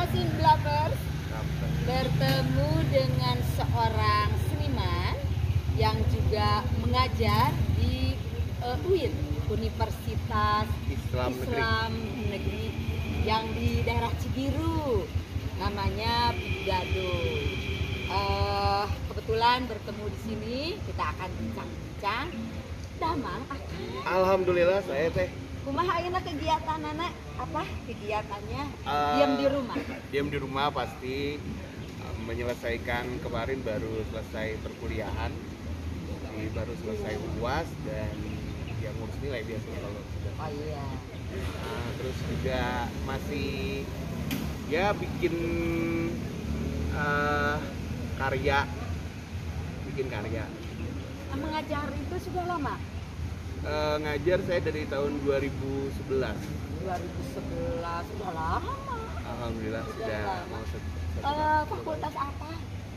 Scene Lovers bertemu dengan seorang seniman yang juga mengajar di UIN, Universitas Islam Negeri yang di daerah Cibiru, namanya Dado. Kebetulan bertemu di sini, kita akan bincang-bincang. Damang akan. Alhamdulillah saya teh. Kumaha ayeuna kegiatan anak? Apa kegiatannya? Diam di rumah. Diam di rumah pasti, menyelesaikan kemarin baru selesai perkuliahan, baru selesai UAS dan yang ngurus nilai biasa kalau sudah. Oh iya. Terus juga masih ya bikin karya. Mengajar itu sudah lama? Ngajar saya dari tahun 2011. 2011, sudah lama. Alhamdulillah sudah mau Fakultas apa?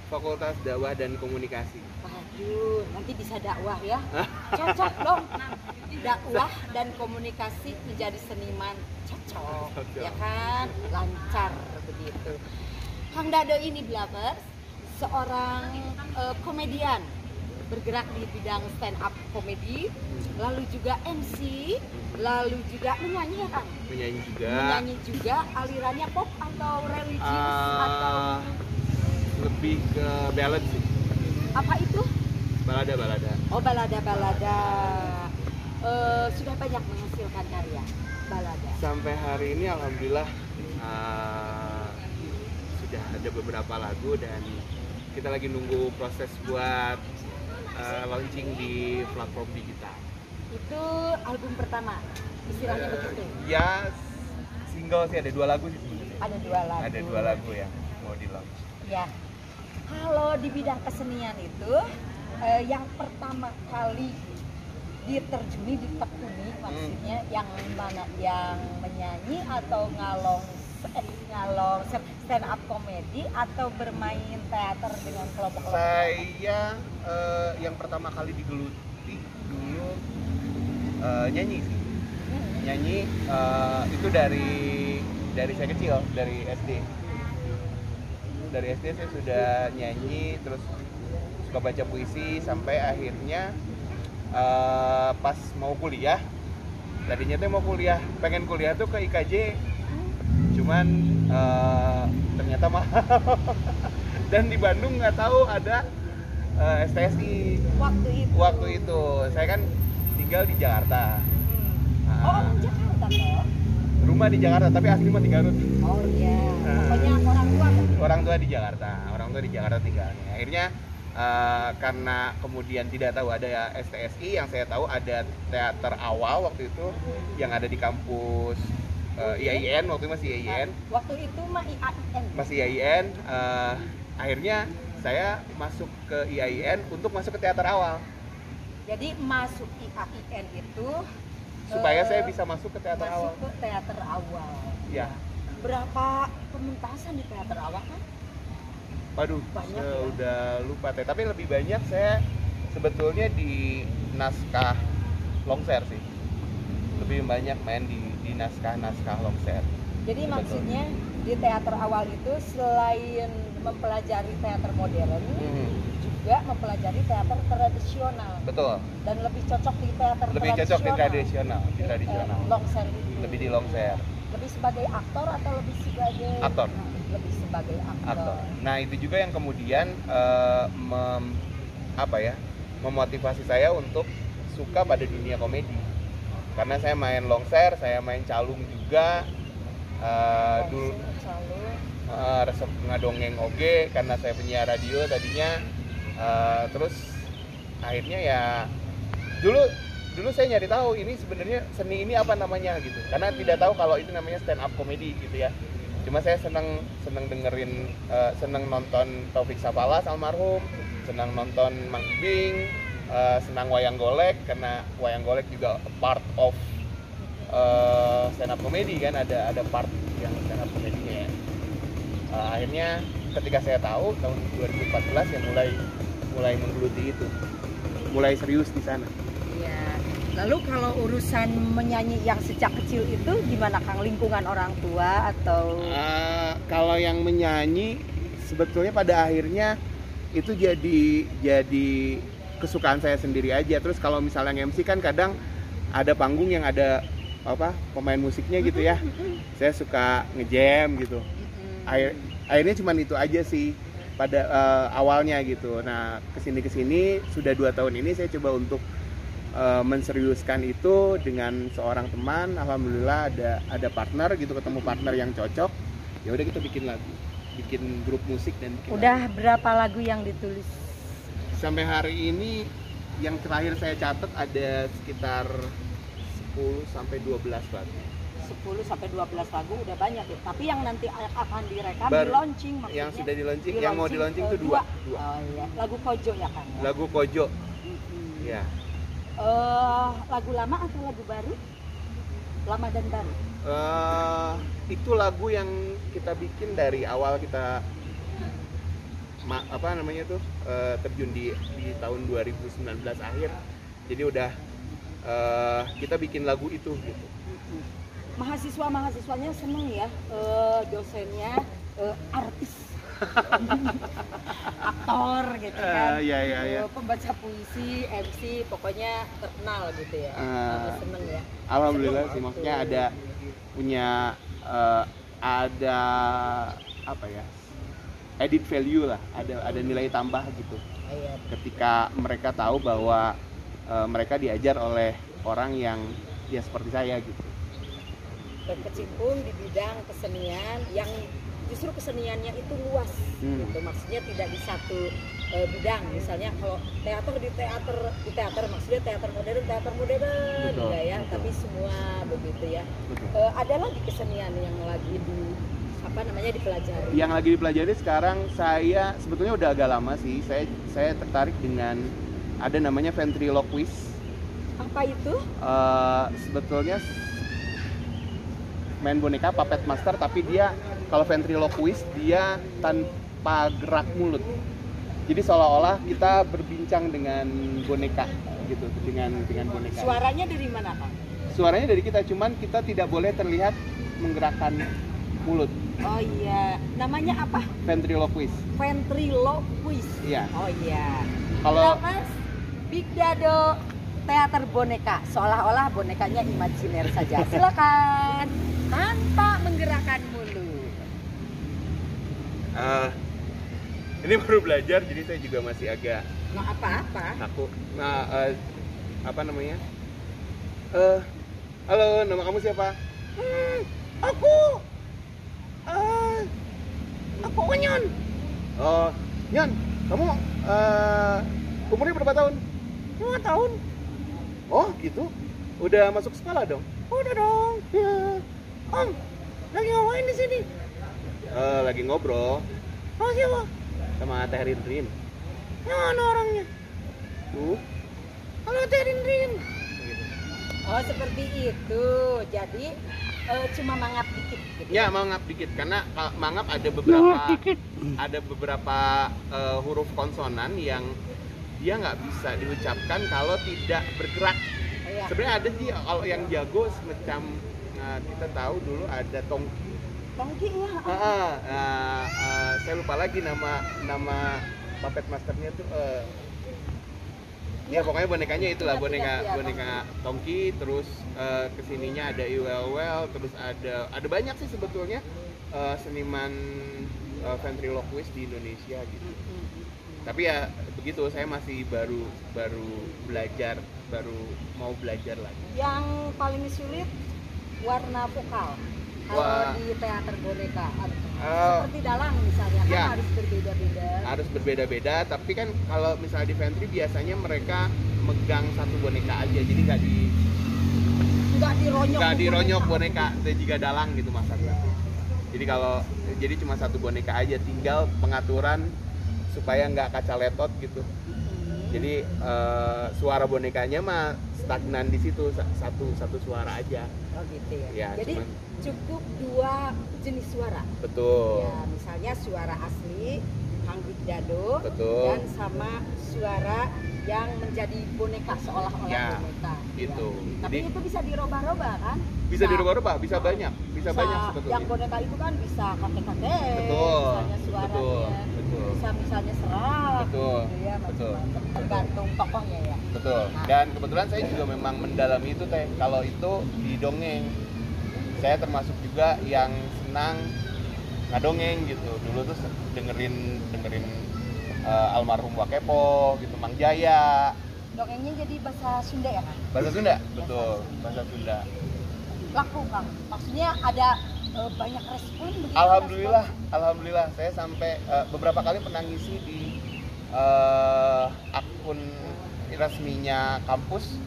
Fakultas Dakwah dan Komunikasi. Waduh, nanti bisa dakwah ya. Cocok dong. Dakwah dan komunikasi menjadi seniman cocok. Ya kan? Lancar begitu. Kang Dado ini Lovers, seorang komedian bergerak di bidang stand up komedi, lalu juga MC, lalu juga menyanyi ya Kang? Menyanyi juga, alirannya pop atau religius atau lebih ke ballad sih. Apa itu? Balada. Oh, balada. Sudah banyak menghasilkan karya balada. Sampai hari ini alhamdulillah sudah ada beberapa lagu dan kita lagi nunggu proses buat launching di platform digital. Itu album pertama, istilahnya begitu? Ya, single sih, ada 2 lagu sih sebenarnya. Ada 2 lagu yang mau di launch. Ya, kalau di bidang kesenian itu yang pertama kali diterjuni, ditekuni maksudnya yang mana, yang menyanyi atau ngalong stand up komedi atau bermain teater dengan kelompok? Saya yang pertama kali digeluti dulu nyanyi sih. Nyanyi itu dari saya kecil, dari SD. Dari SD saya sudah nyanyi, terus suka baca puisi sampai akhirnya pas mau kuliah. Tadinya tuh pengen kuliah tuh ke IKJ. Cuman ternyata mahal. Dan di Bandung nggak tahu ada STSI. Waktu itu saya kan tinggal di Jakarta. Orang Jakarta toh? Rumah di Jakarta tapi asli mah di Garut. Oh iya. Pokoknya orang tua di Jakarta. Orang tua di Jakarta tinggalnya. Akhirnya karena kemudian tidak tahu ada STSI, yang saya tahu ada teater awal waktu itu yang ada di kampus IAIN, waktu itu masih IAIN. Waktu itu mah IAIN. Masih IAIN. Akhirnya saya masuk ke IAIN untuk masuk ke teater awal. Jadi masuk IAIN itu supaya saya bisa masuk ke teater awal. Masuk ke teater awal. Ya. Berapa pementasan di teater awal kan? Waduh, banyak saya udah lupa teh. Tapi lebih banyak saya sebetulnya di naskah longser sih. Lebih banyak main di naskah longser. Jadi maksudnya di teater awal itu selain mempelajari teater modern, juga mempelajari teater tradisional. Betul. Dan lebih cocok di teater lebih tradisional. Cocok di tradisional. Longser itu. Lebih di longser. Lebih sebagai aktor atau lebih sebagai aktor? Lebih sebagai aktor. Nah, itu juga yang kemudian memotivasi saya untuk suka pada dunia komedi. Karena saya main longser, saya main calung juga. Dulu resep ngadongeng oge karena saya penyiar radio tadinya. Terus akhirnya ya dulu saya nyari tahu ini sebenarnya seni ini apa namanya gitu, karena tidak tahu kalau itu namanya stand up comedy gitu ya. Cuma saya senang dengerin, senang nonton Taufik Sapalas almarhum, senang nonton Mang Ibing, senang wayang golek karena wayang golek juga part of stand up comedy kan, ada part yang stand up comedy-nya ya. Akhirnya ketika saya tahu tahun 2014 ya mulai menggeluti itu, mulai serius di sana. Iya. Lalu kalau urusan menyanyi yang sejak kecil itu gimana Kang? Lingkungan orang tua atau? Kalau kalau yang menyanyi sebetulnya pada akhirnya itu jadi kesukaan saya sendiri aja. Terus kalau misalnya MC kan kadang ada panggung yang ada pemain musiknya gitu ya. Saya suka ngejam gitu. Akhirnya cuman itu aja sih pada awalnya gitu. Nah kesini sudah 2 tahun ini saya coba untuk menseriuskan itu dengan seorang teman. Alhamdulillah ada partner gitu, ketemu partner yang cocok. Ya udah kita bikin lagu, bikin grup musik dan bikin Udah lagu. berapa lagu yang ditulis? Sampai hari ini yang terakhir saya catat ada sekitar 10 sampai 12 lagu. 10 sampai 12 lagu udah banyak ya. Tapi yang nanti akan direkam, di Baru- launching maksudnya. Yang sudah di launching, yang mau di launching itu dua. Oh iya, lagu Kojo ya kan? Ya? Lagu Kojo. Mm-mm. Ya. Lagu lama atau lagu baru? Lama dan baru. Itu lagu yang kita bikin dari awal kita terjun di tahun 2019 akhir. Jadi udah kita bikin lagu itu gitu. Mahasiswanya seneng ya, dosennya artis, aktor gitu kan, Iya. pembaca puisi, MC, pokoknya terkenal gitu ya. Seneng ya. Alhamdulillah Seneng sih, waktu. maksudnya ada punya ada added value lah, ada nilai tambah gitu. Iya. Ketika mereka tahu bahwa mereka diajar oleh orang yang ya seperti saya gitu. Berkecimpung di bidang kesenian yang justru keseniannya itu luas gitu, maksudnya tidak di satu bidang. Misalnya kalau teater di teater maksudnya teater modern Betul, juga ya, betul. tapi semua begitu ya. Betul. Ada lagi kesenian yang lagi dipelajari. Yang lagi dipelajari sekarang, saya sebetulnya udah agak lama sih, saya tertarik dengan ada namanya ventriloquist. Apa itu? Sebetulnya main boneka puppet master, tapi dia kalau ventriloquist dia tanpa gerak mulut. Jadi seolah-olah kita berbincang dengan boneka gitu, dengan boneka. Suaranya dari mana, Kang? Suaranya dari kita, cuman kita tidak boleh terlihat menggerakkan mulut. Oh iya, namanya apa? Ventriloquist. Ventriloquist. Iya. Oh iya. Kalau Mas Big Dado teater boneka, seolah-olah bonekanya imajiner saja. Silakan, tanpa menggerakkan mulut. ini baru belajar, jadi saya juga masih agak Nggak apa-apa. takut. Halo, nama kamu siapa? Aku Onyon. Oh, Nyon, kamu umurnya berapa tahun? 5 tahun. Oh, gitu. Udah masuk sekolah dong? Udah dong. Ya. Om, lagi ngapain di sini? Lagi ngobrol. Oh, siapa? Sama Teh Rin. Mana orangnya? Tuh. Halo Teh Rin. Gitu. Oh seperti itu. Jadi cuma mangap dikit. Gitu. Ya, mangap dikit, karena mangap ada beberapa huruf konsonan yang dia nggak bisa diucapkan kalau tidak bergerak. Iya. Sebenarnya ada sih kalau yang jago semacam kita tahu dulu ada Tongki. Tongki ya. Saya lupa lagi nama puppet masternya tuh. Ya pokoknya bonekanya itulah, boneka Tongki, terus kesininya ada Iwelwel, terus ada banyak sih sebetulnya seniman ventriloquist di Indonesia gitu. Tapi ya begitu, saya masih baru mau belajar lagi. Yang paling sulit warna vokal. Kalau di teater boneka, seperti dalang misalnya, kan Ya. harus berbeda-beda. Harus berbeda-beda, tapi kan kalau misalnya di Ventri biasanya mereka megang satu boneka aja, jadi nggak dironyok boneka dan juga dalang gitu maksudnya. Jadi cuma satu boneka aja, tinggal pengaturan supaya nggak kaca letot gitu. Jadi suara bonekanya mah stagnan di situ, satu suara aja. Oh gitu ya. Ya, Jadi cukup 2 jenis suara. Betul. Ya, misalnya suara asli Kang Big Dado, Betul. dan sama suara yang menjadi boneka, seolah-olah Ya, boneka. itu. Ya. Tapi Jadi itu bisa dirubah-rubah kan? bisa dirubah-rubah, bisa banyak bisa banyak sebetulnya. Yang boneka itu kan bisa kakek-kakek, Betul, misalnya suaranya, betul. bisa misalnya serak, Betul, gitu ya, betul. macam-macam. Tergantung tokohnya ya. Betul. Nah. Dan kebetulan saya juga memang mendalami itu teh. Kalau itu di dongeng, saya termasuk juga yang senang ngadongeng gitu. Dulu tuh dengerin almarhum Wakepo gitu, Mang Jaya. Dongengnya jadi bahasa Sunda ya kan? Bahasa Sunda, betul. Bahasa Sunda. Laku Kang, maksudnya ada banyak respon begitu? Alhamdulillah. Saya sampai beberapa kali pernah ngisi di akun resminya kampus,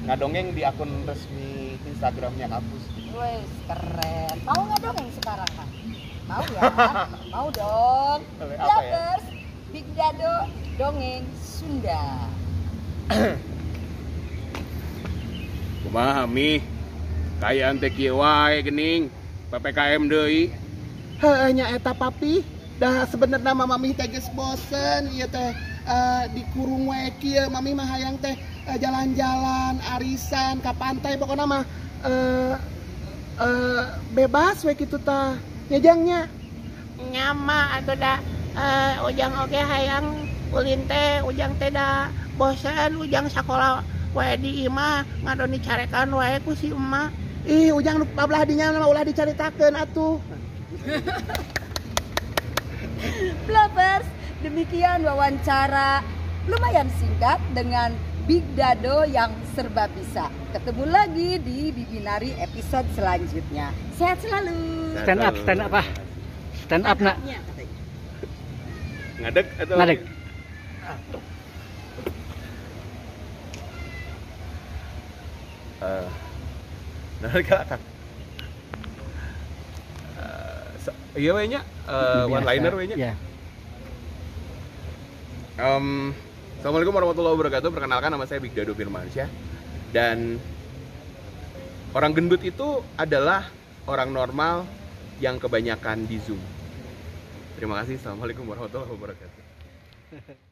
ngadongeng di akun resmi Instagramnya kampus. Wes keren. Mau nggak dongeng sekarang Kang? Mau ya? Mau dong. Boleh, apa ya? Lovers, Big Dado dongeng Sunda. Kumaha mi? Kayaan teh kieu wae geuning. PPKM deui. Heuh nya eta papi. Dah sebenarnya mami teh geus bosen ieu teh dikurung wae kieu. Mami mah hayang teh jalan-jalan, arisan ka pantai pokona mah bebas we kitu tah. Nyajangnya Nyama atuh da ujang oge hayang ulin teh ujang teh da bosan ujang sakola wae di imah ngadoni carekan wae ku si emak. ih ujang nu pabelah dinya mah ulah dicaritakeun atuh. Lovers, demikian wawancara lumayan singkat dengan Big Dado yang serba bisa. Ketemu lagi di Bibinari episode selanjutnya. Sehat selalu. Stand up ah. Stand up nak. Ngadeg atau Ngadeg. Ngadeg kan. Iya we nya one liner we nya. Ya. Assalamualaikum warahmatullahi wabarakatuh. Perkenalkan nama saya Big Dado Firmansyah. Dan orang gendut itu adalah orang normal yang kebanyakan di Zoom. Terima kasih. Assalamualaikum warahmatullahi wabarakatuh.